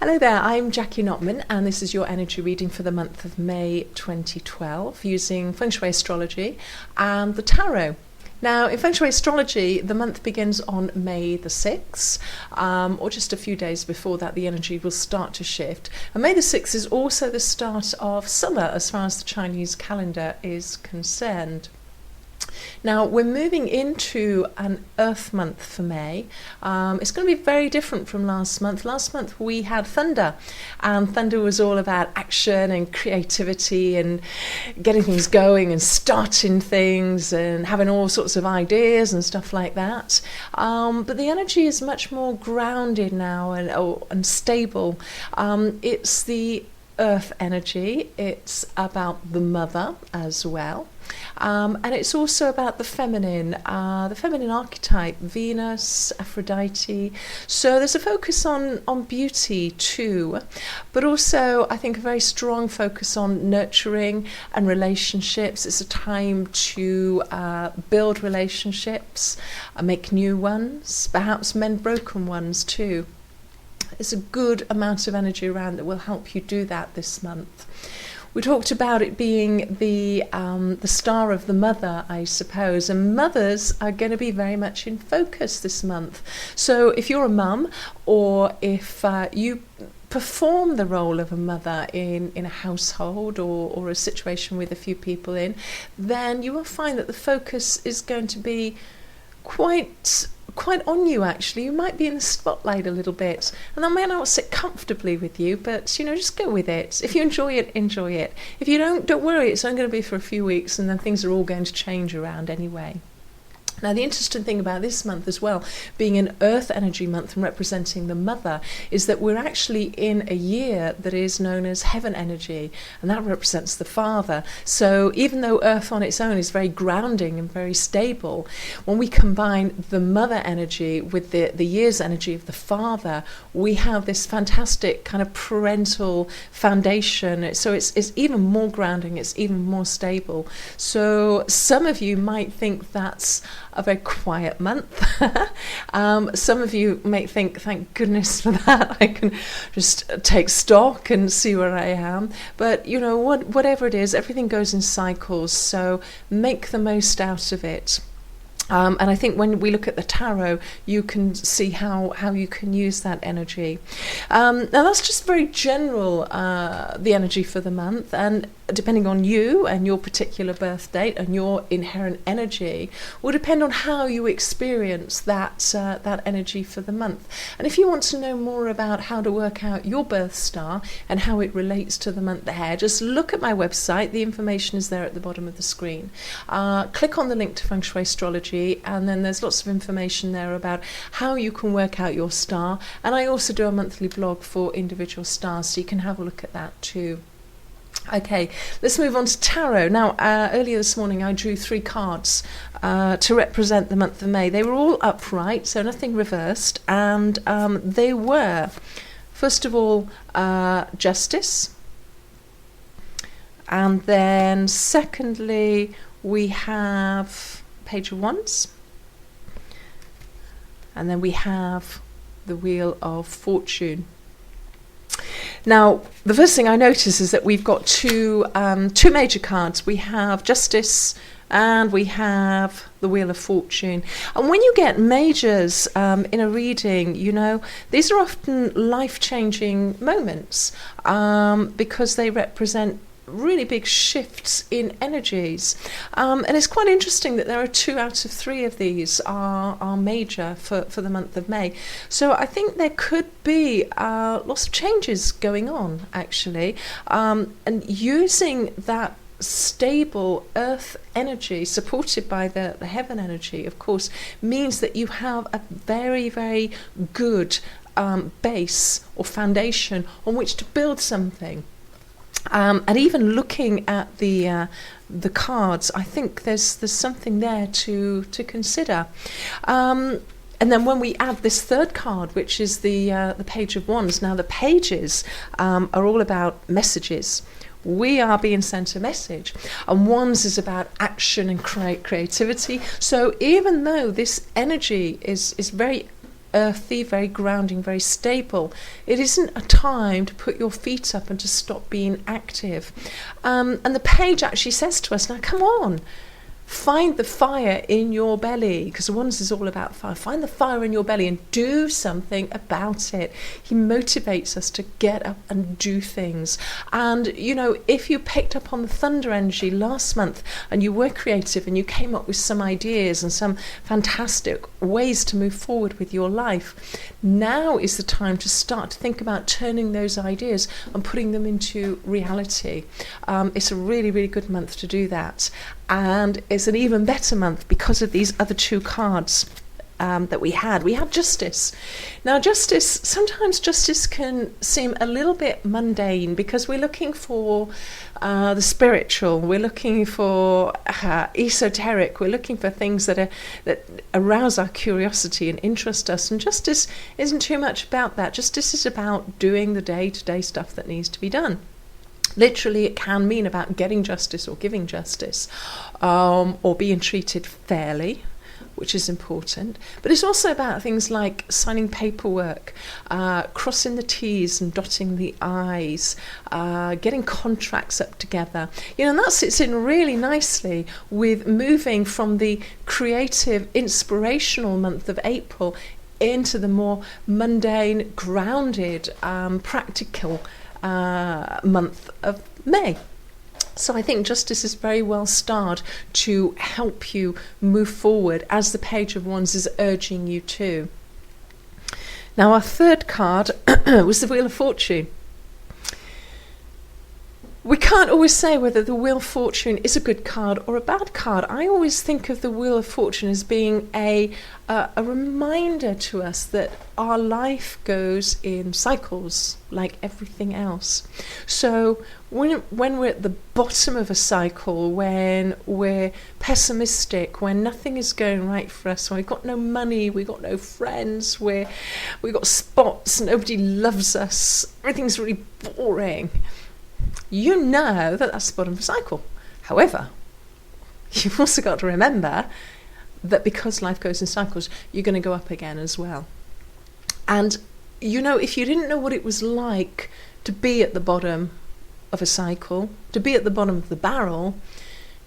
Hello there, I'm Jackie Notman, and this is your energy reading for the month of May 2012 using Feng Shui Astrology and the Tarot. Now, in Feng Shui Astrology, the month begins on May the 6th, or just a few days before that, the energy will start to shift. And May the 6th is also the start of summer as far as the Chinese calendar is concerned. Now, we're moving into an Earth month for May. It's going to be very different from last month. Last month we had thunder, and thunder was all about action and creativity and getting things going and starting things and having all sorts of ideas and stuff like that. But the energy is much more grounded now and stable. It's the Earth energy. It's about the mother as well. And it's also about the feminine archetype, Venus, Aphrodite. So there's a focus on beauty too, but also I think a very strong focus on nurturing and relationships. It's a time to build relationships, make new ones, perhaps mend broken ones too. There's a good amount of energy around that will help you do that this month. We talked about it being the star of the mother, I suppose, and mothers are going to be very much in focus this month. So if you're a mum, or if you perform the role of a mother in a household or a situation with a few people in, then you will find that the focus is going to be quite on you. Actually, you might be in the spotlight a little bit, and that may not sit comfortably with you, but just go with it. If you enjoy it, enjoy it. If you don't worry, it's only going to be for a few weeks, and then things are all going to change around anyway. Now, the interesting thing about this month as well, being an Earth energy month and representing the mother, is that we're actually in a year that is known as Heaven energy, and that represents the father. So even though Earth on its own is very grounding and very stable, when we combine the mother energy with the year's energy of the father, we have this fantastic kind of parental foundation. So it's even more grounding, it's even more stable. So some of you might think that's a very quiet month. Some of you may think, thank goodness for that, I can just take stock and see where I am. But whatever it is, everything goes in cycles, so make the most out of it. And I think when we look at the tarot, you can see how you can use that energy. Now that's just very general, the energy for the month, and depending on you and your particular birth date and your inherent energy will depend on how you experience that energy for the month. And if you want to know more about how to work out your birth star and how it relates to the month ahead, just look at my website. The information is there at the bottom of the screen. Click on the link to Feng Shui Astrology, and then there's lots of information there about how you can work out your star. And I also do a monthly blog for individual stars, so you can have a look at that too. Okay, let's move on to tarot. Now, earlier this morning I drew 3 cards to represent the month of May. They were all upright, so nothing reversed, and they were, first of all, Justice, and then secondly we have Page of Wands, and then we have the Wheel of Fortune. Now, the first thing I notice is that we've got two major cards. We have Justice and we have the Wheel of Fortune. And when you get majors in a reading, these are often life-changing moments because they represent really big shifts in energies, and it's quite interesting that there are 2 out of 3 of these are major for the month of May. So I think there could be lots of changes going on actually, and using that stable Earth energy supported by the Heaven energy, of course, means that you have a very, very good base or foundation on which to build something. And even looking at the cards, I think there's something there to consider. And then when we add this third card, which is the Page of Wands, now the pages are all about messages. We are being sent a message, and Wands is about action and creativity. So even though this energy is very earthy, very grounding, very stable. It isn't a time to put your feet up and to stop being active. And the page actually says to us, now come on, find the fire in your belly, because the Wands is all about fire. Find the fire in your belly and do something about it. He motivates us to get up and do things. And, you know, if you picked up on the thunder energy last month and you were creative and you came up with some ideas and some fantastic ways to move forward with your life, now is the time to start to think about turning those ideas and putting them into reality. It's a really, really good month to do that. And it's an even better month because of these other two cards that we had. We had Justice. Now, sometimes Justice can seem a little bit mundane because we're looking for the spiritual, we're looking for esoteric, we're looking for things that arouse our curiosity and interest us. And Justice isn't too much about that. Justice is about doing the day-to-day stuff that needs to be done. Literally, it can mean about getting justice or giving justice, or being treated fairly, which is important. But it's also about things like signing paperwork, crossing the T's and dotting the I's, getting contracts up together. You know, and that sits in really nicely with moving from the creative, inspirational month of April into the more mundane, grounded, practical month of May. So I think Justice is very well starred to help you move forward, as the Page of Wands is urging you to. Now, our third card was the Wheel of Fortune. We can't always say whether the Wheel of Fortune is a good card or a bad card. I always think of the Wheel of Fortune as being a reminder to us that our life goes in cycles, like everything else. So when we're at the bottom of a cycle, when we're pessimistic, when nothing is going right for us, when we've got no money, we've got no friends, we've got spots, nobody loves us, everything's really boring, you know that that's the bottom of a cycle. However, you've also got to remember that because life goes in cycles, you're going to go up again as well. And, you know, if you didn't know what it was like to be at the bottom of a cycle, to be at the bottom of the barrel,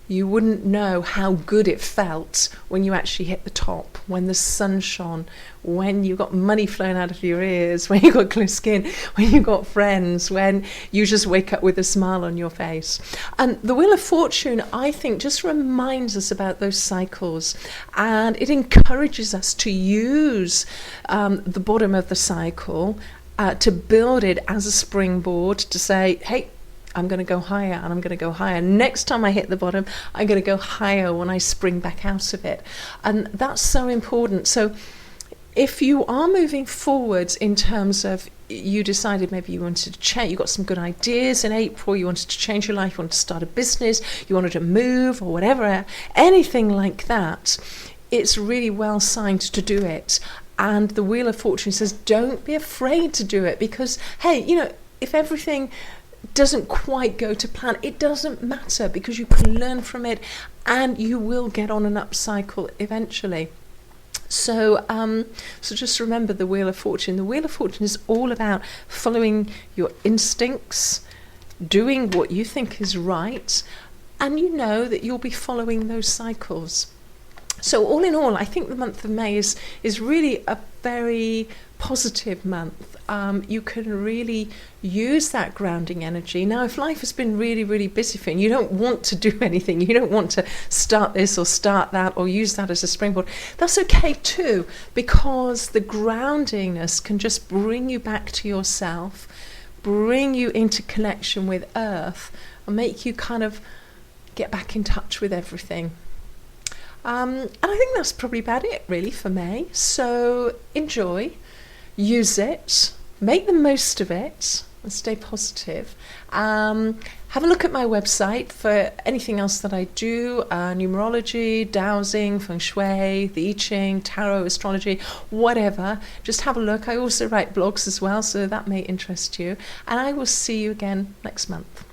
you wouldn't know how good it felt when you actually hit the top, when the sun shone, when you got money flowing out of your ears, when you got clear skin, when you got friends, when you just wake up with a smile on your face. And the Wheel of Fortune, I think, just reminds us about those cycles, and it encourages us to use the bottom of the cycle to build it as a springboard to say, hey, I'm going to go higher, and I'm going to go higher. Next time I hit the bottom, I'm going to go higher when I spring back out of it. And that's so important. So if you are moving forwards in terms of, you decided maybe you wanted to change, you got some good ideas in April, you wanted to change your life, you wanted to start a business, you wanted to move or whatever, anything like that, it's really well signed to do it. And the Wheel of Fortune says, don't be afraid to do it, because, hey, you know, if everything doesn't quite go to plan, it doesn't matter, because you can learn from it and you will get on an up cycle eventually. So just remember the Wheel of Fortune. The Wheel of Fortune is all about following your instincts, doing what you think is right, and you know that you'll be following those cycles. So all in all, I think the month of May is really a very positive month. You can really use that grounding energy. Now, if life has been really, really busy for you, and you don't want to do anything, you don't want to start this or start that or use that as a springboard, that's okay too, because the groundingness can just bring you back to yourself, bring you into connection with Earth, and make you kind of get back in touch with everything. And I think that's probably about it really for May. So enjoy, use it, make the most of it, and stay positive. Have a look at my website for anything else that I do, numerology, dowsing, feng shui, the I Ching, tarot, astrology, whatever. Just have a look. I also write blogs as well, so that may interest you. And I will see you again next month.